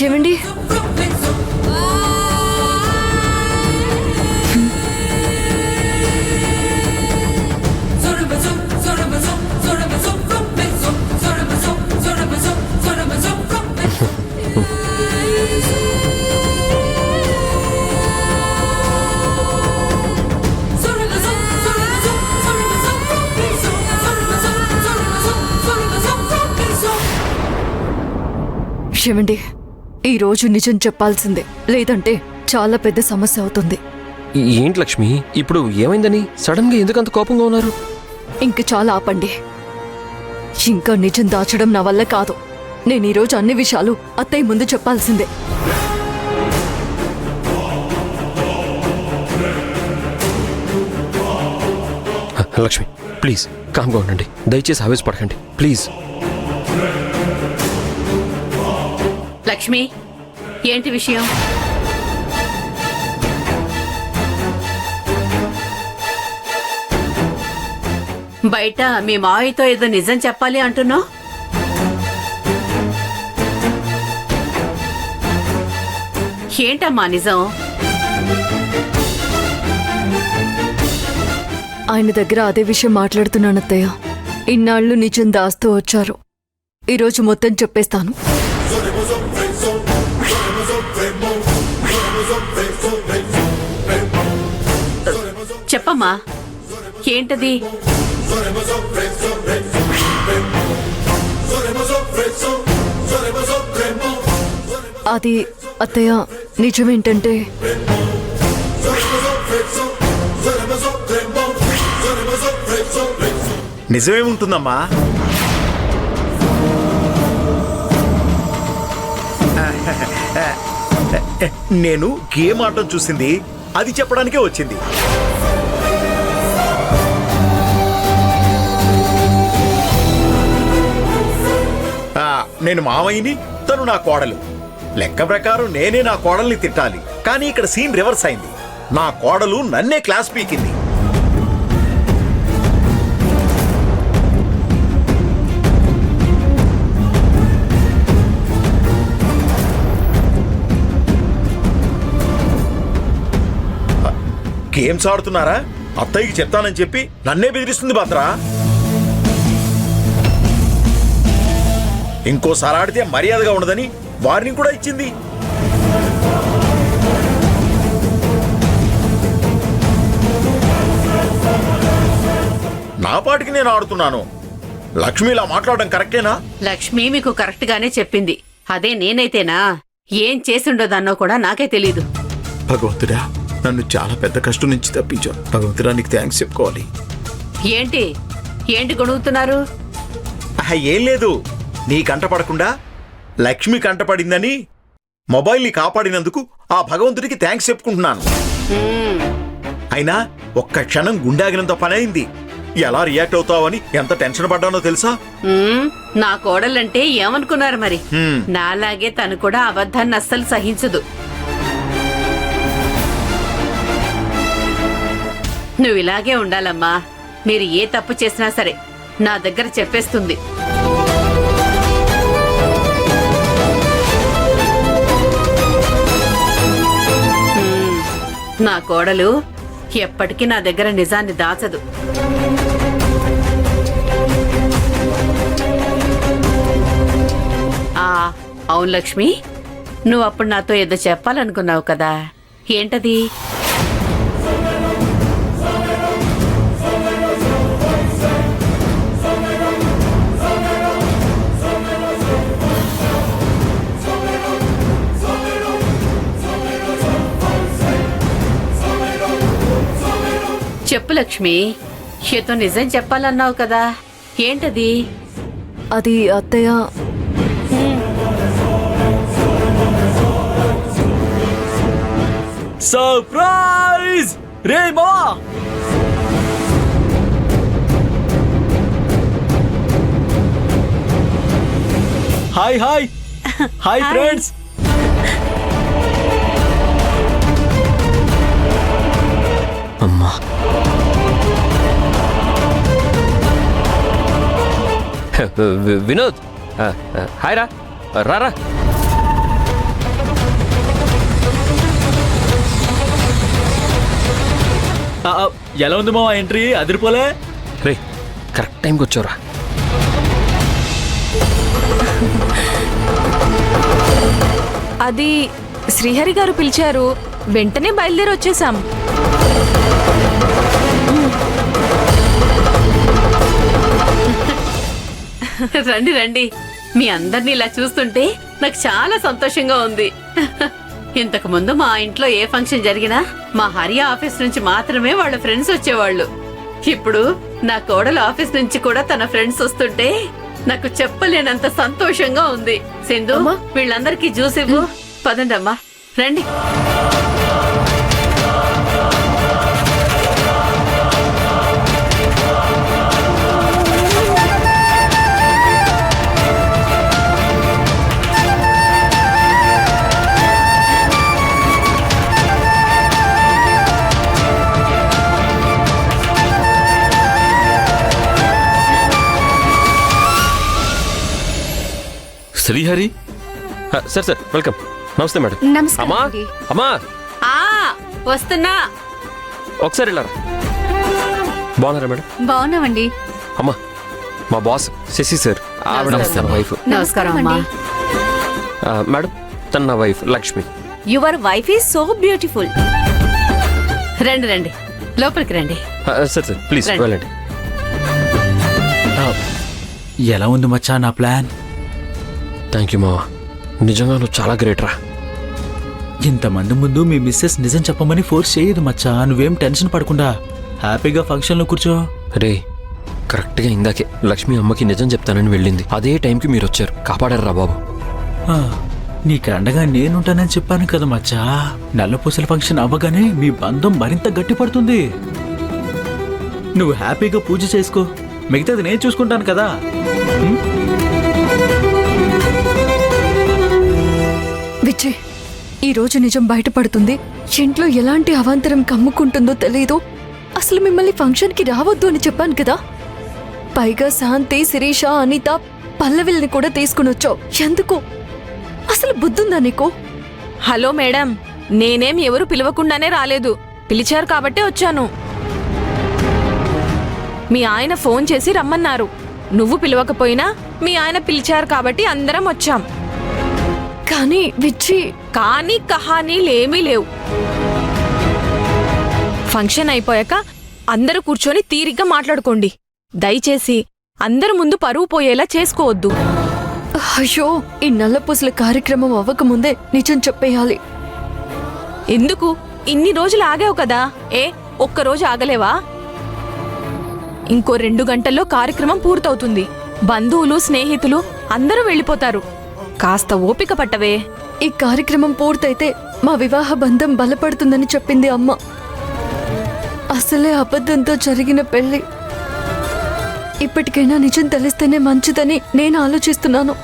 ఏమండి? ఏమండి, ఈరోజు నిజం చెప్పాల్సిందే, లేదంటే చాలా పెద్ద సమస్య అవుతుంది. ఏంటి లక్ష్మి, ఇప్పుడు ఏమైందని సడన్ గా ఎందుకంత కోపంగా ఉన్నారు? ఇంక చాలా ఆపండి. ఇంకా నిజం దాచడం నా వల్ల కాదు. నేను ఈరోజు అన్ని విషయాలు అత్తయ్య ముందు చెప్పాల్సిందే. లక్ష్మి ప్లీజ్ కామ్గా ఉండండి, దయచేసి ఆవేశపడకండి ప్లీజ్. లక్ష్మి, ఏంటి విషయం? బయట మీ మావయ్యతో ఏదో నిజం చెప్పాలి అంటున్నావు. ఏంటమ్మా నిజం? ఆయన దగ్గర అదే విషయం మాట్లాడుతున్నాను అత్తయ్య. ఇన్నాళ్ళు నిజం దాస్తూ వచ్చారు. ఈరోజు మొత్తం చెప్పేస్తాను. చెప్పమ్మా, ఏంటది? అది అత్తయ్య, నిజమేంటంటే నిజమేముంటుందమ్మా? నేను గేమ్ ఆడటం చూసింది, అది చెప్పడానికే వచ్చింది. నేను మామయ్యని, తను నా కోడలు. లెక్క ప్రకారం నేనే నా కోడల్ని తిట్టాలి, కానీ ఇక్కడ సీన్ రివర్స్ అయింది. నా కోడలు నన్నే క్లాస్ పీకింది. గేమ్స్ ఆడుతున్నారా? అత్తయ్యకి చెప్తానని చెప్పి నన్నే బెదిరిస్తుంది భద్రా. ఇంకోసారి ఆడితే మర్యాదగా ఉండదని వార్నింగ్ కూడా ఇచ్చింది. నా పాటికి నేను ఆడుతున్నాను. లక్ష్మి ఇలా మాట్లాడడం కరెక్టేనా? లక్ష్మి మీకు కరెక్ట్ గానే చెప్పింది. అదే నేనైతేనా ఏం చేసిండోదన్నో కూడా నాకే తెలీదు. భగవంతుడా, నన్ను చాలా పెద్ద కష్టం నుంచి తప్పించావు. భగవంతుడా, నీకు థ్యాంక్స్ చెప్పుకోవాలి. ఏంటి ఏంటి గొణుగుతున్నారు? ఏం లేదు, నీ కంట పడకుండా లక్ష్మి కంటపడిందని మొబైల్ని కాపాడినందుకు ఆ భగవంతుడికి థ్యాంక్స్ చెప్పుకుంటున్నాను. అయినా ఒక్క క్షణం గుండాగినంత పని అయింది. ఎలా రియాక్ట్ అవుతావని ఎంత టెన్షన్ పడ్డానో తెలుసా? నా కోడలంటే ఏమనుకున్నారు మరి? నాలాగే తను కూడా అబద్ధాన్ని అస్సలు సహించదు. నువ్వు ఇలాగే ఉండాలమ్మా. మీరు ఏ తప్పు చేసినా సరే నా దగ్గర చెప్పేస్తుంది. నా కోడలు ఎప్పటికీ నా దగ్గర నిజాన్ని దాచదు. అవును లక్ష్మి, నువ్వు అప్పుడు నాతో ఏదో చెప్పాలనుకున్నావు కదా, ఏంటది? చెప్పు లక్ష్మి, ఏదో నిజం చెప్పాలన్నావు కదా, ఏంటది? అది అత్తయ్య, సర్ప్రైజ్ రే మావా! Hi hi hi friends. అమ్మా, వినోద్ హాయ్ రా, రారా. ఎలా ఉంది మావా ఎంట్రీ అదిరిపోలే? రే కరెక్ట్ టైంకి వచ్చావురా. అది శ్రీహరి గారు పిలిచారు, వెంటనే బయలుదేరి వచ్చేసాం. రండి రండి, మీ అందరినీ ఇలా చూస్తుంటే నాకు చాలా సంతోషంగా ఉంది. ఇంతకు ముందు మా ఇంట్లో ఏ ఫంక్షన్ జరిగినా మా హరి ఆఫీస్ నుంచి మాత్రమే వాళ్ళ ఫ్రెండ్స్ వచ్చేవాళ్ళు. ఇప్పుడు నా కోడలు ఆఫీస్ నుంచి కూడా తన ఫ్రెండ్స్ వస్తుంటే నాకు చెప్పలేనంత సంతోషంగా ఉంది. సింధు, వీళ్ళందరికీ జ్యూస్ ఇవ్వు. పదండమ్మా, రండి. Srihari sir sir welcome. నమస్తే మేడం. అమ్మా అమ్మా ఆ వస్తున్నా. ఒకసారి వెళ్ళారా? బాగున్నారా మేడం? బాగున్నామండి. అమ్మా మా బాస్ శశి సార్, ఆవిడ నమస్తే. వైఫ్. నమస్కారం అమ్మా. మేడం తన నా wife Lakshmi. Your wife is so beautiful. రండి రండి, లోపలికి రండి. సార్ సార్ ప్లీజ్ రండి. వెళ్ళండి. ఎలా ఉంది మచ్చా నా ప్లాన్? థ్యాంక్ యూ మావా, నిజంగా నువ్వు చాలా గ్రేట్ రా. ఇంతమంది ముందు మీ మిస్సెస్ నిజం చెప్పమని ఫోర్స్ చేయదు మచ్చా. నువ్వేం టెన్షన్ పడకుండా హ్యాపీగా ఫంక్షన్లో కూర్చో. రే కరెక్ట్గా ఇందాకే లక్ష్మి అమ్మకి నిజం చెప్తానని వెళ్ళింది. అదే టైంకి మీరు వచ్చారు, కాపాడారు రా బాబు. ఆ, నీకు అండగా నేనుంటానని చెప్పాను కదా మచ్చా. నల్లపూసల ఫంక్షన్ అవ్వగానే మీ బంధం మరింత గట్టిపడుతుంది. నువ్వు హ్యాపీగా పూజ చేసుకో, మిగతాది నేను చూసుకుంటాను కదా. విజయ్, ఈ రోజు నిజం బయటపడుతుంది. ఇంట్లో ఎలాంటి అవాంతరం కమ్ముకుంటుందో తెలియదు. అసలు మిమ్మల్ని ఫంక్షన్కి రావద్దు అని చెప్పాను కదా. పైగా శాంతి, శిరీష, అనిత, పల్లవిల్ని కూడా తీసుకుని వచ్చావు. ఎందుకు? అసలు బుద్ధుందా నీకు? హలో మేడం, నేనేం ఎవరు పిలవకుండానే రాలేదు, పిలిచారు కాబట్టే వచ్చాను. మీ ఆయన ఫోన్ చేసి రమ్మన్నారు. నువ్వు పిలవకపోయినా మీ ఆయన పిలిచారు కాబట్టి అందరం వచ్చాం. కానీ విచ్చి, కానీ కహానీలేమీ లేవు. ఫంక్షన్ అయిపోయాక అందరూ కూర్చొని తీరిగ్గా మాట్లాడుకోండి. దయచేసి అందరి ముందు పరువు పోయేలా చేసుకోవద్దు. అయ్యో, ఈ నల్లపూసల కార్యక్రమం అవ్వకముందే నిజం చెప్పేయాలి. ఎందుకు ఇన్ని రోజులు ఆగావు కదా? ఒక్కరోజు ఆగలేవా? ఇంకో 2 గంటల్లో కార్యక్రమం పూర్తవుతుంది. బంధువులు, స్నేహితులు అందరూ వెళ్ళిపోతారు. కాస్త ఓపిక పట్టవే. ఈ కార్యక్రమం పూర్తయితే మా వివాహ బంధం బలపడుతుందని చెప్పింది అమ్మ. అసలే అబద్ధంతో జరిగిన పెళ్లి. ఇప్పటికైనా నిజం తెలిస్తేనే మంచిదని నేను ఆలోచిస్తున్నాను.